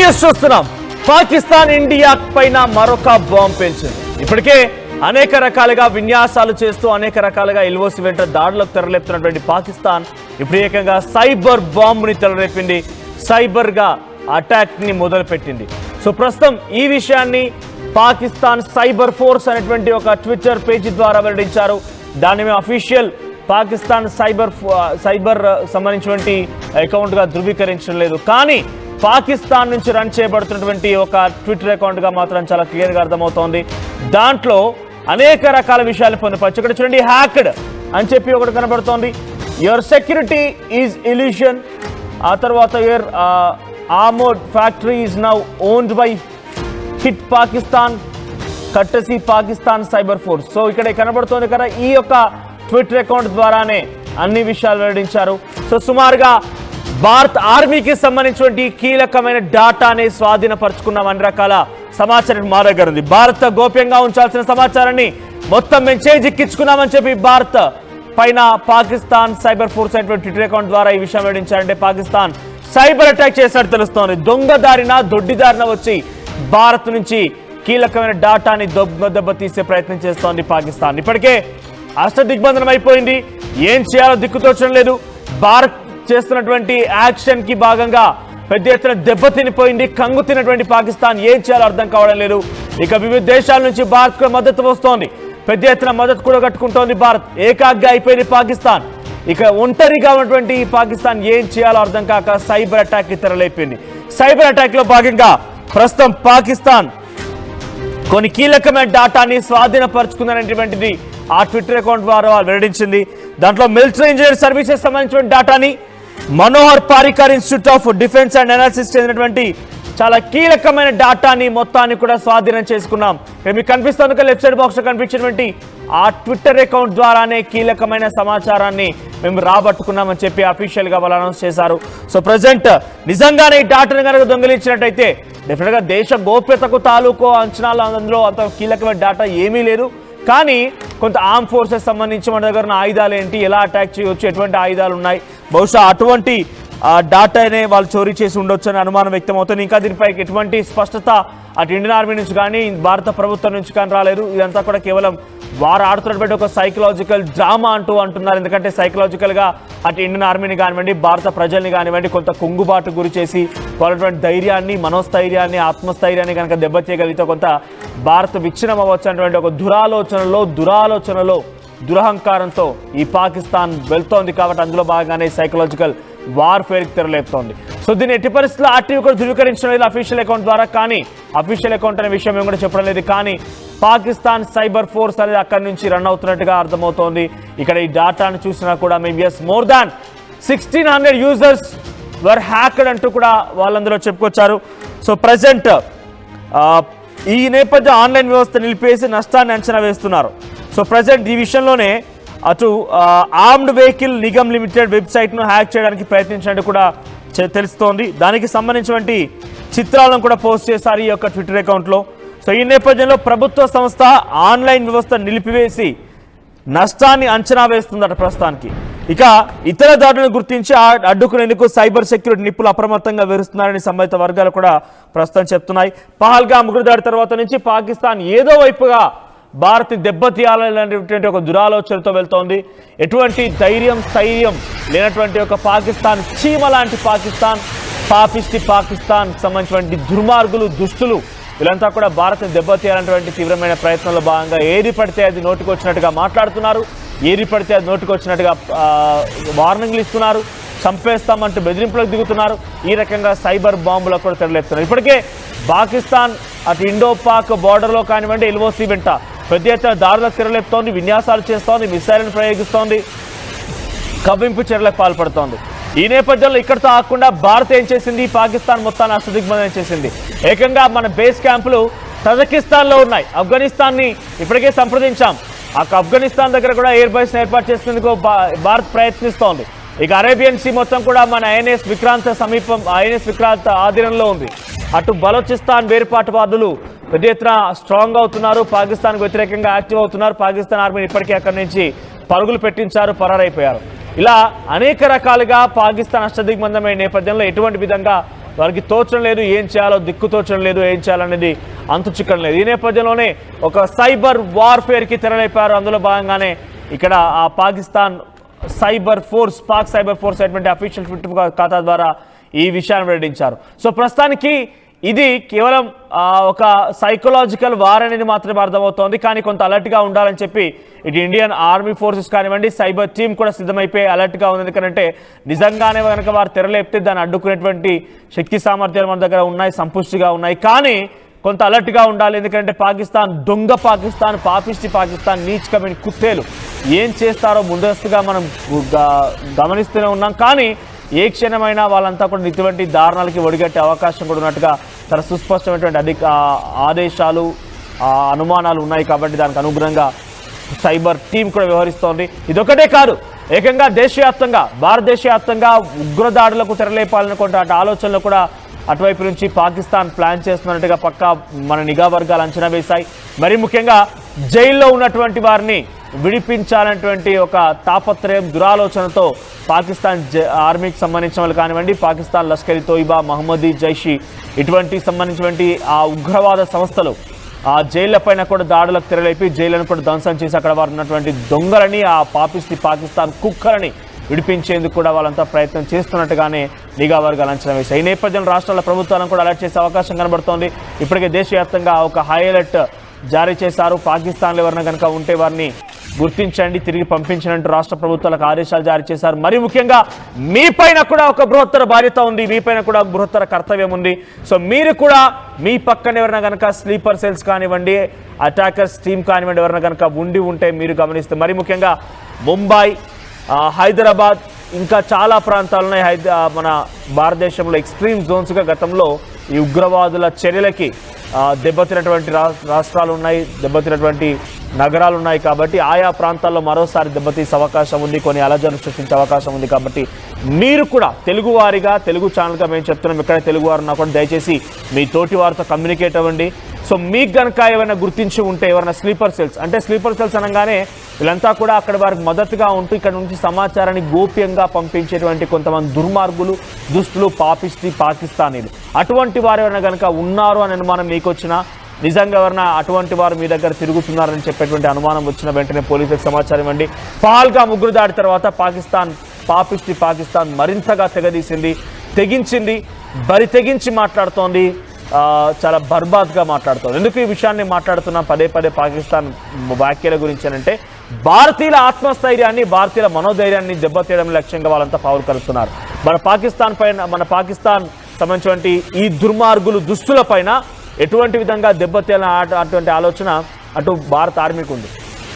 News చూస్తున్నాం. Pakistan India పైన మరొక బాంబు పేల్చింది. ఇప్పటికే అనేక రకాలుగా విన్యాసాలు చేస్తూ అనేక రకాలుగా ఎల్ఓసి వెంట దాడులకు తెరలేపుతున్నటువంటి పాకిస్తాన్ ఇప్పుడు ఏకంగా సైబర్ బాంబుని తెరలేపింది. సైబర్ గా అటాక్ ని మొదలుపెట్టింది. సో ప్రస్తుతం ఈ విషయాన్ని పాకిస్తాన్ సైబర్ ఫోర్స్ అనేటువంటి ఒక ట్విట్టర్ పేజీ ద్వారా వెల్లడించారు. దాన్ని మేము అఫీషియల్ పాకిస్తాన్ సైబర్ సంబంధించినటువంటి అకౌంట్ గా ధృవీకరించడం లేదు. కానీ పాకిస్తాన్ నుంచి రన్ చేయబడుతున్నటువంటి ఒక ట్విట్టర్ అకౌంట్ గా మాత్రం చాలా క్లియర్ గా అర్థమవుతోంది. దాంట్లో అనేక రకాల విషయాలు పొందుపరచు. ఇక్కడ చూడండి, హ్యాక్డ్ అని చెప్పి ఒకటి కనబడుతోంది. Your security is illusion. ఆ తర్వాత your armoured factory is now owned by hit Pakistan కట్టసి పాకిస్తాన్ సైబర్ ఫోర్స్. సో ఇక్కడ కనబడుతోంది కదా, ఈ యొక్క ట్విట్టర్ అకౌంట్ ద్వారానే అన్ని విషయాలు వెల్లడించారు. సో సుమారుగా భారత్ ఆర్మీకి సంబంధించినటువంటి కీలకమైన డాటాని స్వాధీనపరుచుకున్నాం. అన్ని రకాల సమాచారం మా దగ్గర ఉంది. భారత్ గోప్యంగా ఉంచాల్సిన సమాచారాన్ని మొత్తం మేము చేజిక్కించుకున్నామని చెప్పి భారత్ పైన పాకిస్తాన్ సైబర్ ఫోర్స్ అనేటువంటి ట్విట్టర్ అకౌంట్ ద్వారా ఈ విషయం వెల్లడించారంటే పాకిస్తాన్ సైబర్ అటాక్ చేసినట్టు తెలుస్తోంది. దొడ్డిదారిన వచ్చి భారత్ నుంచి కీలకమైన డాటాని దెబ్బ తీసే ప్రయత్నం చేస్తోంది పాకిస్తాన్. ఇప్పటికే అష్టదిగ్బంధనం అయిపోయింది. ఏం చేయాలో దిక్కుతోచడం లేదు. భారత్ చేస్తున్నటువంటి యాక్షన్ కి భాగంగా పెద్ద ఎత్తున దెబ్బతినిపోయింది. కంగు తిన్నటువంటి పాకిస్తాన్ ఏం చేయాలో అర్థం కావడం లేదు. ఇక వివిధ దేశాల నుంచి భారత్ కూడా మద్దతు వస్తోంది. పెద్ద ఎత్తున మద్దతు కూడా కట్టుకుంటోంది భారత్. ఏకాగ్గా అయిపోయింది పాకిస్తాన్. ఇక ఒంటరిగా ఉన్నటువంటి పాకిస్తాన్ ఏం చేయాలో అర్థం కాక సైబర్ అటాక్ కి తెరలేపింది. సైబర్ అటాక్ లో భాగంగా ప్రస్తుతం పాకిస్తాన్ కొన్ని కీలకమైన డాటాని స్వాధీనపరుచుకుందనేటువంటిది ఆ ట్విట్టర్ అకౌంట్ ద్వారా వెల్లడించింది. దాంట్లో మిలిటరీ ఇంజనీర్ సర్వీసెస్ సంబంధించిన డాటాని, Manohar Parrikar institute of defence and analysis చెందినటువంటి చాలా కీలకమైన డాటాని మొత్తాన్ని కూడా స్వాధీనం చేసుకున్నాం. మీకు కనిపిస్తుంది లెఫ్ట్ సైడ్ బాక్స్ లో కనిపించినటువంటి ఆ ట్విట్టర్ అకౌంట్ ద్వారానే కీలకమైన సమాచారాన్ని మేము రాబట్టుకున్నామని చెప్పి అఫీషియల్ గా వాళ్ళు అనౌన్స్ చేశారు. సో ప్రజెంట్ నిజంగానే ఈ డాటాను కనుక దొంగిలించినట్టయితే డెఫినెట్ గా దేశ గోప్యతకు తాలూకు అంచనాలు అందులో అంత కీలకమైన డాటా ఏమీ లేదు. కానీ కొంత ఆర్మ్ ఫోర్సెస్ సంబంధించి మన దగ్గర ఉన్న ఆయుధాలు ఏంటి, ఎలా అటాక్ చేయవచ్చు, ఎటువంటి ఆయుధాలు ఉన్నాయి, బహుశా అటువంటి డాటానే వాళ్ళు చోరీ చేసి ఉండొచ్చు అని అనుమానం వ్యక్తం అవుతుంది. ఇంకా దీనిపై ఎటువంటి స్పష్టత అటు ఇండియన్ ఆర్మీ నుంచి కానీ భారత ప్రభుత్వం నుంచి కానీ రాలేదు. ఇదంతా కూడా కేవలం వారు ఆడుతున్నటువంటి ఒక సైకలాజికల్ డ్రామా అంటున్నారు. ఎందుకంటే సైకలాజికల్గా అటు ఇండియన్ ఆర్మీని కానివ్వండి, భారత ప్రజల్ని కానివ్వండి కొంత కుంగుబాటు గురి చేసి వాళ్ళటువంటి ధైర్యాన్ని, మనోస్థైర్యాన్ని, ఆత్మస్థైర్యాన్ని కనుక దెబ్బతీయగలిగితే కొంత భారత్ విచ్ఛిన్నం అవ్వచ్చు అనేటువంటి ఒక దురాలోచనలో దురహంకారంతో ఈ పాకిస్తాన్ వెళ్తోంది. కాబట్టి అందులో భాగంగానే సైకలాజికల్ వార్ఫేర్కి తెరలేపుతోంది. సో దీన్ని ఎట్టి పరిస్థితుల్లో ఆర్టీవీ కూడా ధృవీకరించడం లేదు అఫీషియల్ అకౌంట్ ద్వారా. కానీ అఫీషియల్ అకౌంట్ అనే విషయం మేము కూడా చెప్పడం లేదు. కానీ పాకిస్తాన్ సైబర్ ఫోర్స్ అనేది అక్కడి నుంచి రన్ అవుతున్నట్టుగా అర్థమవుతోంది. ఇక్కడ ఈ డాటాను చూసినా కూడా మేము మోర్ దాన్ 1600 యూజర్స్ వర్ హ్యాక్డ్ అంటూ కూడా వాళ్ళందరూ చెప్పుకొచ్చారు. సో ప్రజెంట్ ఈ నేపథ్యం ఆన్లైన్ వ్యవస్థ నిలిపేసి నష్టాన్ని అంచనా వేస్తున్నారు. సో ప్రజెంట్ ఈ విషయంలోనే అటు ఆర్మ్డ్ వెహికల్ నిగమ్ లిమిటెడ్ వెబ్సైట్ను హ్యాక్ చేయడానికి ప్రయత్నించినట్టు కూడా తెలుస్తోంది. దానికి సంబంధించినటువంటి చిత్రాలను కూడా పోస్ట్ చేశారు ఈ యొక్క ట్విట్టర్ అకౌంట్లో. సో ఈ నేపథ్యంలో ప్రభుత్వ సంస్థ ఆన్లైన్ వ్యవస్థ నిలిపివేసి నష్టాన్ని అంచనా వేస్తుందట ప్రస్తుతానికి. ఇక ఇతర దాడులను గుర్తించి అడ్డుకునేందుకు సైబర్ సెక్యూరిటీ నిపుణులు అప్రమత్తంగా వివరిస్తున్నారని సంబంధిత వర్గాలు కూడా ప్రస్తుతం చెప్తున్నాయి. పహల్గామ్ ఉగ్రదాడి తర్వాత నుంచి పాకిస్తాన్ ఏదో వైపుగా భారత్ దెబ్బతీయాలనేటువంటి ఒక దురాలోచనతో వెళ్తోంది. ఎటువంటి స్థైర్యం లేనటువంటి ఒక పాకిస్తాన్, చీమ లాంటి పాకిస్తాన్, పాపిస్టి పాకిస్తాన్ సంబంధించినటువంటి దుర్మార్గులు, దుష్టులు వీళ్ళంతా కూడా భారత్ దెబ్బతీయాలనేటువంటి తీవ్రమైన ప్రయత్నంలో భాగంగా ఏది పడితే అది నోటికొచ్చినట్టుగా మాట్లాడుతున్నారు. ఏది పడితే అది నోటికొచ్చినట్టుగా వార్నింగ్లు ఇస్తున్నారు. చంపేస్తామంటూ బెదిరింపులకు దిగుతున్నారు. ఈ రకంగా సైబర్ బాంబులకు కూడా తెరలేపుతున్నారు. ఇప్పటికే పాకిస్తాన్ అటు ఇండో పాక్ బార్డర్లో కానివ్వండి, ఎల్ఓసి వెంట పెద్ద ఎత్తున దాడులకు తెరలేపుతోంది, విన్యాసాలు చేస్తోంది, మిసైల్ను ప్రయోగిస్తోంది, కవ్వింపు చర్యలకు పాల్పడుతోంది. ఈ నేపథ్యంలో ఇక్కడితో ఆకుండా భారత్ ఏం చేసింది, పాకిస్తాన్ మొత్తాన్ని అష్టదిగ్బంధనం చేసింది. ఏకంగా మన బేస్ క్యాంపులు తజకిస్తాన్లో ఉన్నాయి. ఆఫ్ఘనిస్తాన్ని ఇప్పటికే సంప్రదించాం. ఆఫ్ఘనిస్తాన్ దగ్గర కూడా ఎయిర్ బేస్ ఏర్పాటు చేసేందుకు భారత్ ప్రయత్నిస్తోంది. ఇక అరేబియన్ సీ మొత్తం కూడా మన ఐఎన్ఎస్ విక్రాంత్ ఆధీనంలో ఉంది. అటు బలోచిస్తాన్ వేర్పాటువాదులు పెద్ద ఎత్తున స్ట్రాంగ్ అవుతున్నారు. పాకిస్తాన్కు వ్యతిరేకంగా యాక్టివ్ అవుతున్నారు. పాకిస్తాన్ ఆర్మీని ఇప్పటికే అక్కడి నుంచి పరుగులు పెట్టించారు, పరారైపోయారు. ఇలా అనేక రకాలుగా పాకిస్తాన్ అష్టదిగ్బంధమైన నేపథ్యంలో ఎటువంటి విధంగా వారికి తోచడం లేదు, ఏం చేయాలో దిక్కు తోచడం లేదు, ఏం చేయాలనేది అంతు చిక్కడం లేదు. ఈ నేపథ్యంలోనే ఒక సైబర్ వార్ఫేర్కి తెరలేపారు. అందులో భాగంగానే ఇక్కడ ఆ పాకిస్తాన్ పాక్ సైబర్ ఫోర్స్ అయినటువంటి అఫీషియల్ ట్విట్టర్ ఖాతా ద్వారా ఈ విషయాన్ని వెల్లడించారు. సో ప్రస్తుతానికి ఇది కేవలం ఒక సైకలాజికల్ వార్ అనేది మాత్రమే అర్థమవుతోంది. కానీ కొంత అలర్ట్గా ఉండాలని చెప్పి ఇటు ఇండియన్ ఆర్మీ ఫోర్సెస్ కానివ్వండి, సైబర్ టీం కూడా సిద్ధమైపోయి అలర్ట్గా ఉంది. ఎందుకంటే నిజంగానే కనుక వారు తెరలేపితే దాన్ని అడ్డుకునేటువంటి శక్తి సామర్థ్యాలు మన దగ్గర ఉన్నాయి, సంపుష్టిగా ఉన్నాయి. కానీ కొంత అలర్ట్గా ఉండాలి. ఎందుకంటే పాకిస్తాన్, దొంగ పాకిస్తాన్, పాపిష్టి పాకిస్తాన్, నీచ్ కమిటీ కుత్తేలు ఏం చేస్తారో ముందస్తుగా మనం గమనిస్తూనే ఉన్నాం. కానీ ఏ క్షణమైనా వాళ్ళంతా కూడా ఇటువంటి దారుణాలకి ఒడిగట్టే అవకాశం కూడా ఉన్నట్టుగా చాలా సుస్పష్టమైనటువంటి ఆదేశాలు, అనుమానాలు ఉన్నాయి. కాబట్టి దానికి అనుగుణంగా సైబర్ టీం కూడా వ్యవహరిస్తోంది. ఇదొకటే కాదు, ఏకంగా దేశవ్యాప్తంగా, భారతదేశవ్యాప్తంగా ఉగ్రదాడులకు తెరలేపాలనుకుంటే అటు ఆలోచనలు కూడా అటువైపు నుంచి పాకిస్తాన్ ప్లాన్ చేస్తున్నట్టుగా పక్కా మన నిఘా వర్గాలు అంచనా వేశాయి. మరి ముఖ్యంగా జైల్లో ఉన్నటువంటి వారిని విడిపించాలనేటువంటి ఒక తాపత్రయం, దురాలోచనతో పాకిస్తాన్ ఆర్మీకి సంబంధించిన వాళ్ళు కానివ్వండి, పాకిస్తాన్ లష్కర్ తోయిబా, మహమ్మదీ జైషీ ఇటువంటి సంబంధించినటువంటి ఆ ఉగ్రవాద సంస్థలు ఆ జైళ్లపైన కూడా దాడులకు తెరలేపి జైళ్లను కూడా ధ్వంసం చేసి అక్కడ వారు ఉన్నటువంటి దొంగలని, ఆ పాపిస్టి పాకిస్తాన్ కుక్కలని విడిపించేందుకు కూడా వాళ్ళంతా ప్రయత్నం చేస్తున్నట్టుగానే నిఘా వర్గాలు అంచనా వేశాయి. ఈ నేపథ్యంలో రాష్ట్రాల ప్రభుత్వాలను కూడా అలర్ట్ చేసే అవకాశం కనబడుతోంది. ఇప్పటికే దేశవ్యాప్తంగా ఒక హై అలర్ట్ జారీ చేశారు. పాకిస్తాన్లో ఎవరైనా కనుక ఉంటే వారిని గుర్తించండి, తిరిగి పంపించినట్టు రాష్ట్ర ప్రభుత్వాలకు ఆదేశాలు జారీ చేశారు. మరి ముఖ్యంగా మీ పైన కూడా ఒక బృహత్తర బాధ్యత ఉంది, మీ పైన కూడా ఒక బృహత్తర కర్తవ్యం ఉంది. సో మీరు కూడా మీ పక్కన ఎవరైనా కనుక స్లీపర్ సెల్స్ కానివ్వండి, అటాకర్స్ టీమ్ కానివ్వండి ఎవరైనా కనుక ఉంటే మీరు గమనిస్తే, మరి ముఖ్యంగా ముంబై, హైదరాబాద్, ఇంకా చాలా ప్రాంతాలు ఉన్నాయి మన భారతదేశంలో ఎక్స్ట్రీమ్ జోన్స్గా గతంలో ఈ ఉగ్రవాదుల చర్యలకి దెబ్బతినటువంటి రాష్ట్రాలు ఉన్నాయి, దెబ్బతినటువంటి నగరాలు ఉన్నాయి. కాబట్టి ఆయా ప్రాంతాల్లో మరోసారి దెబ్బతీసే అవకాశం ఉంది, కొన్ని అలజడులు సృష్టించే అవకాశం ఉంది. కాబట్టి మీరు కూడా తెలుగువారిగా, తెలుగు ఛానల్గా మేము చెప్తున్నాం, ఎక్కడ తెలుగువారు ఉన్నా కూడా దయచేసి మీ తోటి వారితో కమ్యూనికేట్ అవ్వండి. సో మీకు కనుక ఏమైనా గుర్తించి ఉంటే, ఎవరైనా స్లీపర్ సెల్స్, అంటే స్లీపర్ సెల్స్ అనగానే వీళ్ళంతా కూడా అక్కడ వారికి మద్దతుగా ఉంటూ ఇక్కడ నుంచి సమాచారాన్ని గోప్యంగా పంపించేటువంటి కొంతమంది దుర్మార్గులు, దుష్టులు, పాపిస్టి పాకిస్తానీలు, అటువంటి వారు ఎవరైనా కనుక ఉన్నారు అని అనుమానం మీకు వచ్చినా, నిజంగా ఎవరైనా అటువంటి వారు మీ దగ్గర తిరుగుతున్నారని చెప్పేటువంటి అనుమానం వచ్చిన వెంటనే పోలీసులకు సమాచారం ఇవ్వండి. పహల్గామ్ ఉగ్ర దాడి తర్వాత పాపిస్టి పాకిస్తాన్ మరింతగా తెగించింది, బరి తెగించి మాట్లాడుతోంది, చాలా బర్బాద్గా మాట్లాడుతోంది. ఎందుకు ఈ విషయాన్ని మాట్లాడుతున్నాం పదే పాకిస్తాన్ వ్యాఖ్యల గురించి అంటే, భారతీయుల ఆత్మస్థైర్యాన్ని, భారతీయుల మనోధైర్యాన్ని దెబ్బతీయడం లక్ష్యంగా వాళ్ళంతా పావులు కలుపుతున్నారు. మన పాకిస్తాన్ సంబంధించినటువంటి ఈ దుర్మార్గులు, దుస్తుల పైన ఎటువంటి విధంగా దెబ్బతీయాలని అటువంటి ఆలోచన అటు భారత ఆర్మీకి ఉంది.